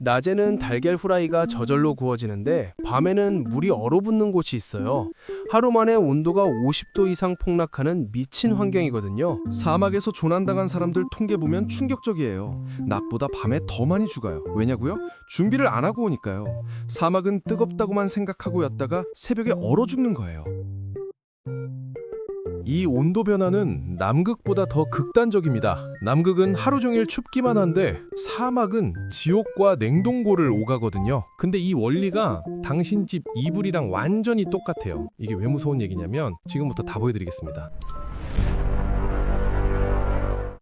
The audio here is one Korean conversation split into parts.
낮에는 달걀 후라이가 저절로 구워지는데 밤에는 물이 얼어붙는 곳이 있어요. 하루 만에 온도가 50도 이상 폭락하는 미친 환경이거든요. 사막에서 조난당한 사람들 통계 보면 충격적이에요. 낮보다 밤에 더 많이 죽어요. 왜냐고요? 준비를 안 하고 오니까요. 사막은 뜨겁다고만 생각하고 였다가 새벽에 얼어 죽는 거예요. 이 온도 변화는 남극보다 더 극단적입니다. 남극은 하루 종일 춥기만 한데 사막은 지옥과 냉동고를 오가거든요. 근데 이 원리가 당신 집 이불이랑 완전히 똑같아요. 이게 왜 무서운 얘기냐면 지금부터 다 보여드리겠습니다.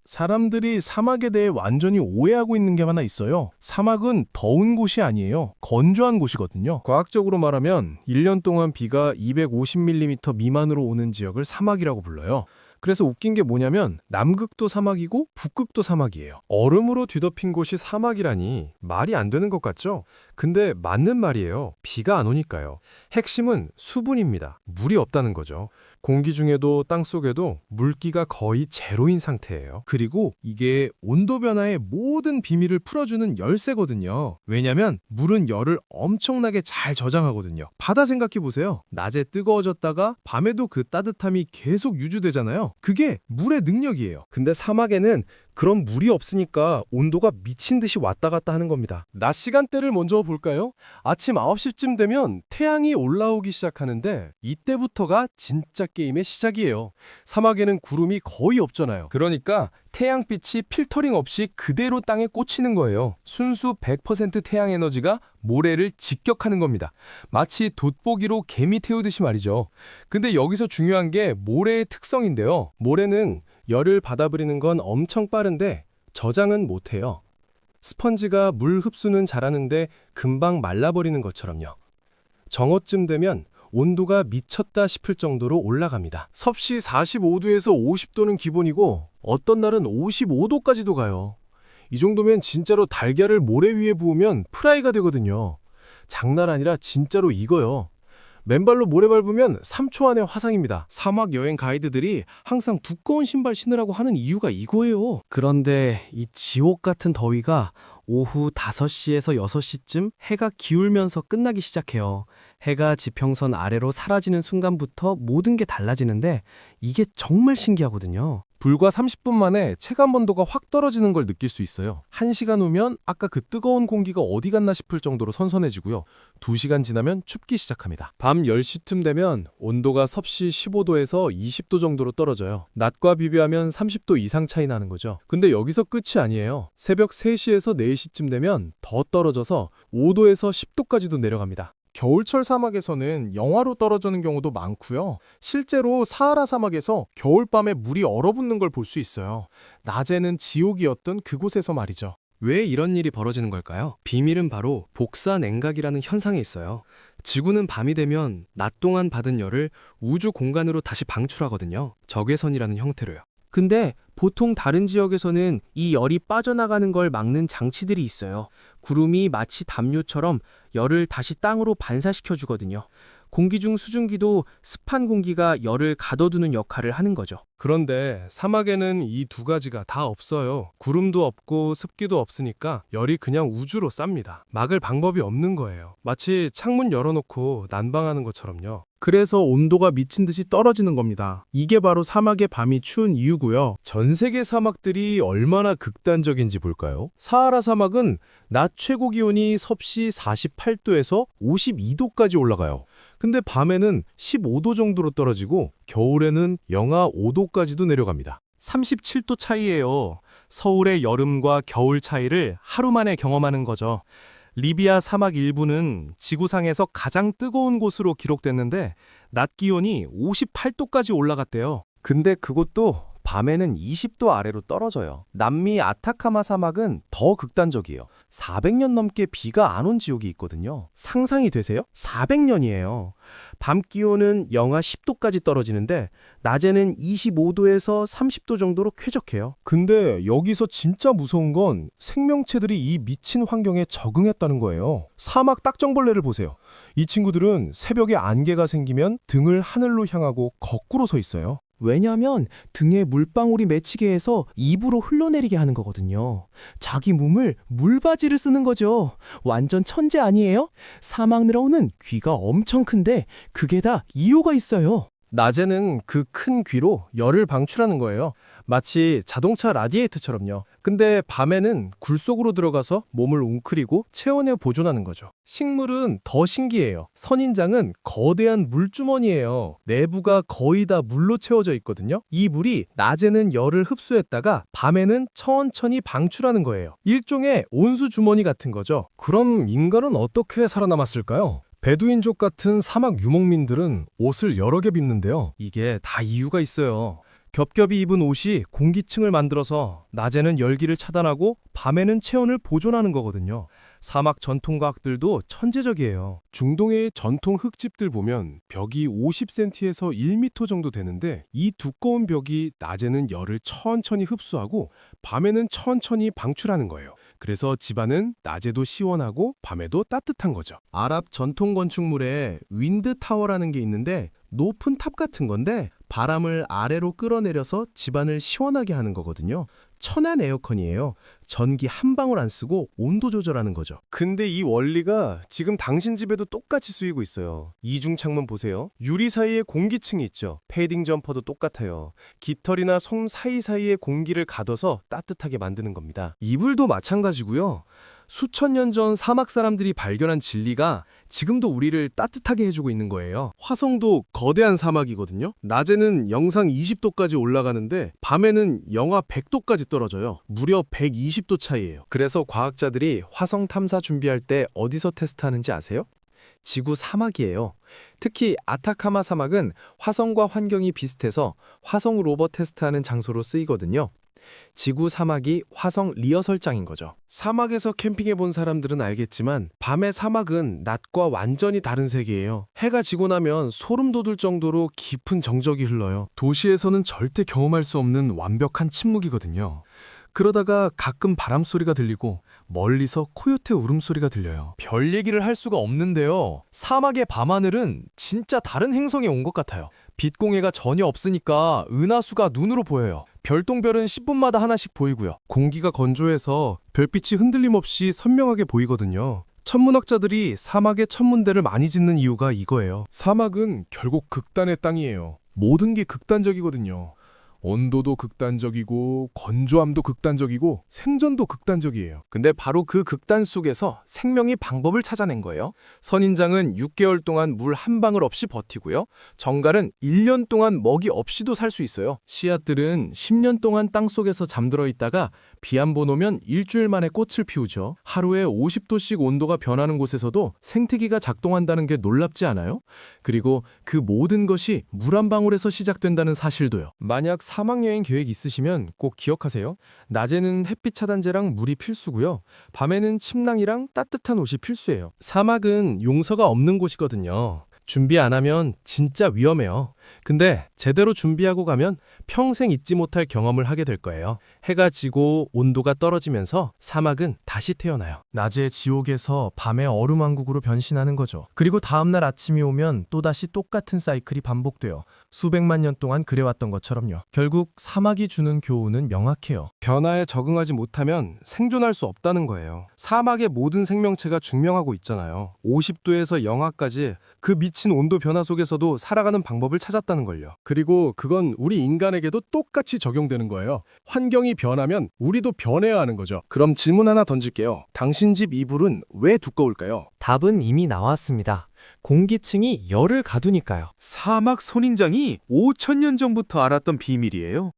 사람들이 사막에 대해 완전히 오해하고 있는 게 하나 있어요. 사막은 더운 곳이 아니에요. 건조한 곳이거든요. 과학적으로 말하면 1년 동안 비가 250mm 미만으로 오는 지역을 사막이라고 불러요. 그래서 웃긴 게 뭐냐면 남극도 사막이고 북극도 사막이에요. 얼음으로 뒤덮인 곳이 사막이라니 말이 안 되는 것 같죠? 근데 맞는 말이에요. 비가 안 오니까요. 핵심은 수분입니다. 물이 없다는 거죠. 공기 중에도 땅 속에도 물기가 거의 제로인 상태예요. 그리고 이게 온도 변화의 모든 비밀을 풀어주는 열쇠거든요. 왜냐면 물은 열을 엄청나게 잘 저장하거든요. 바다 생각해 보세요. 낮에 뜨거워졌다가 밤에도 그 따뜻함이 계속 유지되잖아요. 그게 물의 능력이에요. 근데 사막에는 그런 물이 없으니까 온도가 미친 듯이 왔다 갔다 하는 겁니다. 낮 시간대를 먼저 볼까요? 아침 9시쯤 되면 태양이 올라오기 시작하는데 이때부터가 진짜 게임의 시작이에요. 사막에는 구름이 거의 없잖아요. 그러니까 태양빛이 필터링 없이 그대로 땅에 꽂히는 거예요. 순수 100% 태양 에너지가 모래를 직격하는 겁니다. 마치 돋보기로 개미 태우듯이 말이죠. 근데 여기서 중요한 게 모래의 특성인데요. 모래는 열을 받아들이는 건 엄청 빠른데 저장은 못해요. 스펀지가 물 흡수는 잘하는데 금방 말라버리는 것처럼요. 정오쯤 되면 온도가 미쳤다 싶을 정도로 올라갑니다. 섭씨 45도에서 50도는 기본이고 어떤 날은 55도까지도 가요. 이 정도면 진짜로 달걀을 모래 위에 부으면 프라이가 되거든요. 장난 아니라 진짜로 익어요. 맨발로 모래 밟으면 3초 안에 화상입니다. 사막 여행 가이드들이 항상 두꺼운 신발 신으라고 하는 이유가 이거예요. 그런데 이 지옥 같은 더위가 오후 5시에서 6시쯤 해가 기울면서 끝나기 시작해요. 해가 지평선 아래로 사라지는 순간부터 모든 게 달라지는데 이게 정말 신기하거든요. 불과 30분 만에 체감온도가 확 떨어지는 걸 느낄 수 있어요. 1시간 후면 아까 그 뜨거운 공기가 어디 갔나 싶을 정도로 선선해지고요. 2시간 지나면 춥기 시작합니다. 밤 10시쯤 되면 온도가 섭씨 15도에서 20도 정도로 떨어져요. 낮과 비교하면 30도 이상 차이 나는 거죠. 근데 여기서 끝이 아니에요. 새벽 3시에서 4시쯤 되면 더 떨어져서 5도에서 10도까지도 내려갑니다. 겨울철 사막에서는 영하로 떨어지는 경우도 많고요. 실제로 사하라 사막에서 겨울밤에 물이 얼어붙는 걸 볼 수 있어요. 낮에는 지옥이었던 그곳에서 말이죠. 왜 이런 일이 벌어지는 걸까요? 비밀은 바로 복사 냉각이라는 현상에 있어요. 지구는 밤이 되면 낮 동안 받은 열을 우주 공간으로 다시 방출하거든요. 적외선이라는 형태로요. 근데 보통 다른 지역에서는 이 열이 빠져나가는 걸 막는 장치들이 있어요. 구름이 마치 담요처럼 열을 다시 땅으로 반사시켜 주거든요. 공기 중 수증기도 습한 공기가 열을 가둬두는 역할을 하는 거죠. 그런데 사막에는 이 두 가지가 다 없어요. 구름도 없고 습기도 없으니까 열이 그냥 우주로 쌉니다. 막을 방법이 없는 거예요. 마치 창문 열어놓고 난방하는 것처럼요. 그래서 온도가 미친 듯이 떨어지는 겁니다. 이게 바로 사막의 밤이 추운 이유고요. 전 세계 사막들이 얼마나 극단적인지 볼까요? 사하라 사막은 낮 최고 기온이 섭씨 48도에서 52도까지 올라가요. 근데 밤에는 15도 정도로 떨어지고 겨울에는 영하 5도까지도 내려갑니다. 37도 차이예요. 서울의 여름과 겨울 차이를 하루 만에 경험하는 거죠. 리비아 사막 일부는 지구상에서 가장 뜨거운 곳으로 기록됐는데 낮 기온이 58도까지 올라갔대요. 근데 그것도 밤에는 20도 아래로 떨어져요. 남미 아타카마 사막은 더 극단적이에요. 400년 넘게 비가 안 온 지역이 있거든요. 상상이 되세요? 400년이에요. 밤 기온은 영하 10도까지 떨어지는데 낮에는 25도에서 30도 정도로 쾌적해요. 근데 여기서 진짜 무서운 건 생명체들이 이 미친 환경에 적응했다는 거예요. 사막 딱정벌레를 보세요. 이 친구들은 새벽에 안개가 생기면 등을 하늘로 향하고 거꾸로 서 있어요. 왜냐하면 등에 물방울이 맺히게 해서 입으로 흘러내리게 하는 거거든요. 자기 몸을 물바지를 쓰는 거죠. 완전 천재 아니에요? 사막느러우는 귀가 엄청 큰데 그게 다 이유가 있어요. 낮에는 그 큰 귀로 열을 방출하는 거예요. 마치 자동차 라디에이터처럼요. 근데 밤에는 굴 속으로 들어가서 몸을 웅크리고 체온에 보존하는 거죠. 식물은 더 신기해요. 선인장은 거대한 물주머니예요. 내부가 거의 다 물로 채워져 있거든요. 이 물이 낮에는 열을 흡수했다가 밤에는 천천히 방출하는 거예요. 일종의 온수 주머니 같은 거죠. 그럼 인간은 어떻게 살아남았을까요? 베두인족 같은 사막 유목민들은 옷을 여러 겹 입는데요. 이게 다 이유가 있어요. 겹겹이 입은 옷이 공기층을 만들어서 낮에는 열기를 차단하고 밤에는 체온을 보존하는 거거든요. 사막 전통과학들도 천재적이에요. 중동의 전통 흙집들 보면 벽이 50cm에서 1m 정도 되는데 이 두꺼운 벽이 낮에는 열을 천천히 흡수하고 밤에는 천천히 방출하는 거예요. 그래서 집안은 낮에도 시원하고 밤에도 따뜻한 거죠. 아랍 전통 건축물에 윈드타워라는 게 있는데 높은 탑 같은 건데 바람을 아래로 끌어내려서 집안을 시원하게 하는 거거든요. 천안 에어컨이에요. 전기 한 방울 안 쓰고 온도 조절하는 거죠. 근데 이 원리가 지금 당신 집에도 똑같이 쓰이고 있어요. 이중 창문 보세요. 유리 사이에 공기층이 있죠. 패딩 점퍼도 똑같아요. 깃털이나 솜 사이사이에 공기를 가둬서 따뜻하게 만드는 겁니다. 이불도 마찬가지고요. 수천 년 전 사막 사람들이 발견한 진리가 지금도 우리를 따뜻하게 해주고 있는 거예요. 화성도 거대한 사막이거든요. 낮에는 영상 20도까지 올라가는데 밤에는 영하 100도까지 떨어져요. 무려 120도 차이예요. 그래서 과학자들이 화성 탐사 준비할 때 어디서 테스트하는지 아세요? 지구 사막이에요. 특히 아타카마 사막은 화성과 환경이 비슷해서 화성 로버 테스트하는 장소로 쓰이거든요. 지구 사막이 화성 리허설장인 거죠. 사막에서 캠핑해 본 사람들은 알겠지만 밤의 사막은 낮과 완전히 다른 세계예요. 해가 지고 나면 소름 돋을 정도로 깊은 정적이 흘러요. 도시에서는 절대 경험할 수 없는 완벽한 침묵이거든요. 그러다가 가끔 바람 소리가 들리고 멀리서 코요테 울음소리가 들려요. 별 얘기를 할 수가 없는데요. 사막의 밤하늘은 진짜 다른 행성에 온 것 같아요. 빛공해가 전혀 없으니까 은하수가 눈으로 보여요. 별똥별은 10분마다 하나씩 보이고요. 공기가 건조해서 별빛이 흔들림 없이 선명하게 보이거든요. 천문학자들이 사막에 천문대를 많이 짓는 이유가 이거예요. 사막은 결국 극단의 땅이에요. 모든 게 극단적이거든요. 온도도 극단적이고 건조함도 극단적이고 생존도 극단적이에요. 근데 바로 그 극단 속에서 생명이 방법을 찾아낸 거예요. 선인장은 6개월 동안 물 한 방울 없이 버티고요. 정갈은 1년 동안 먹이 없이도 살 수 있어요. 씨앗들은 10년 동안 땅속에서 잠들어 있다가 비 한 번 오면 일주일 만에 꽃을 피우죠. 하루에 50도씩 온도가 변하는 곳에서도 생태기가 작동한다는 게 놀랍지 않아요? 그리고 그 모든 것이 물 한 방울에서 시작된다는 사실도요. 만약 사막여행 계획 있으시면 꼭 기억하세요. 낮에는 햇빛 차단제랑 물이 필수고요. 밤에는 침낭이랑 따뜻한 옷이 필수예요. 사막은 용서가 없는 곳이거든요. 준비 안 하면 진짜 위험해요. 근데 제대로 준비하고 가면 평생 잊지 못할 경험을 하게 될 거예요. 해가 지고 온도가 떨어지면서 사막은 다시 태어나요. 낮에 지옥에서 밤에 얼음왕국으로 변신하는 거죠. 그리고 다음날 아침이 오면 또다시 똑같은 사이클이 반복돼요. 수백만 년 동안 그래왔던 것처럼요. 결국 사막이 주는 교훈은 명확해요. 변화에 적응하지 못하면 생존할 수 없다는 거예요. 사막의 모든 생명체가 중명하고 있잖아요. 50도에서 영하까지 그 미친 온도 변화 속에서도 살아가는 방법을 찾았다는 걸요. 그리고 그건 우리 인간에게도 똑같이 적용되는 거예요. 환경이 변하면 우리도 변해야 하는 거죠. 그럼 질문 하나 던질게요. 당신 집 이불은 왜 두꺼울까요? 답은 이미 나왔습니다. 공기층이 열을 가두니까요. 사막 선인장이 5,000년 전부터 알았던 비밀이에요.